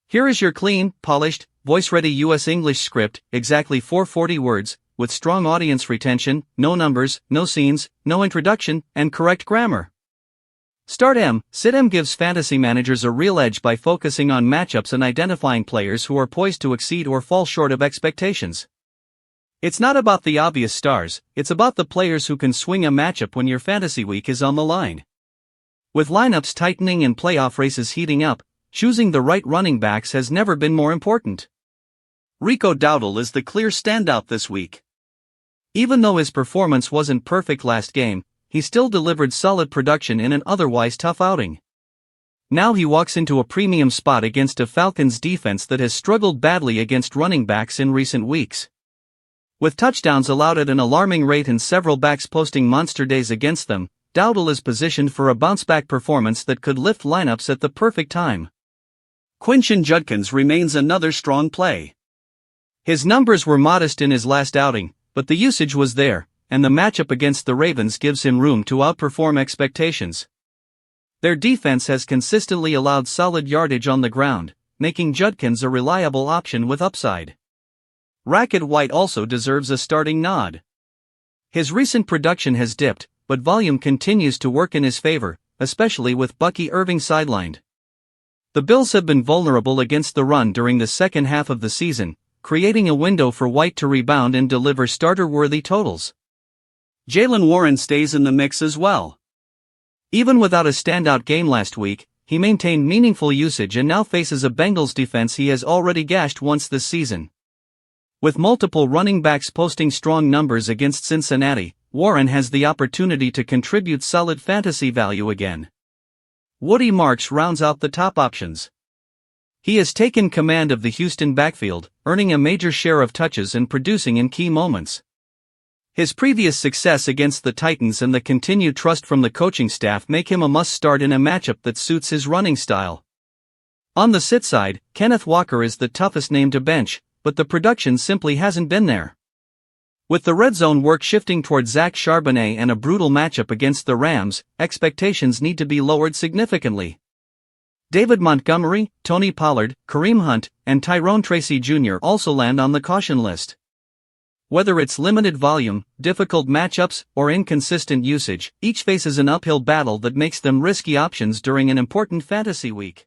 Here is your clean, polished, voice-ready US English script, exactly 440 words, with strong audience retention, no numbers, no scenes, no introduction, and correct grammar. Start M. Sit M gives fantasy managers a real edge by focusing on matchups and identifying players who are poised to exceed or fall short of expectations. It's not about the obvious stars, it's about the players who can swing a matchup when your fantasy week is on the line. With lineups tightening and playoff races heating up, choosing the right running backs has never been more important. Rico Dowdle is the clear standout this week. Even though his performance wasn't perfect last game, he still delivered solid production in an otherwise tough outing. Now he walks into a premium spot against a Falcons defense that has struggled badly against running backs in recent weeks. With touchdowns allowed at an alarming rate and several backs posting monster days against them, Dowdle is positioned for a bounce-back performance that could lift lineups at the perfect time. Quinshon Judkins remains another strong play. His numbers were modest in his last outing, but the usage was there, and the matchup against the Ravens gives him room to outperform expectations. Their defense has consistently allowed solid yardage on the ground, making Judkins a reliable option with upside. Rachaad White also deserves a starting nod. His recent production has dipped, but volume continues to work in his favor, especially with Bucky Irving sidelined. The Bills have been vulnerable against the run during the second half of the season, creating a window for White to rebound and deliver starter-worthy totals. Jaylen Warren stays in the mix as well. Even without a standout game last week, he maintained meaningful usage and now faces a Bengals defense he has already gashed once this season. With multiple running backs posting strong numbers against Cincinnati, Warren has the opportunity to contribute solid fantasy value again. Woody Marks rounds out the top options. He has taken command of the Houston backfield, earning a major share of touches and producing in key moments. His previous success against the Titans and the continued trust from the coaching staff make him a must-start in a matchup that suits his running style. On the sit side, Kenneth Walker is the toughest name to bench, but the production simply hasn't been there. With the red zone work shifting toward Zach Charbonnet and a brutal matchup against the Rams, expectations need to be lowered significantly. David Montgomery, Tony Pollard, Kareem Hunt, and Tyrone Tracy Jr. also land on the caution list. Whether it's limited volume, difficult matchups, or inconsistent usage, each faces an uphill battle that makes them risky options during an important fantasy week.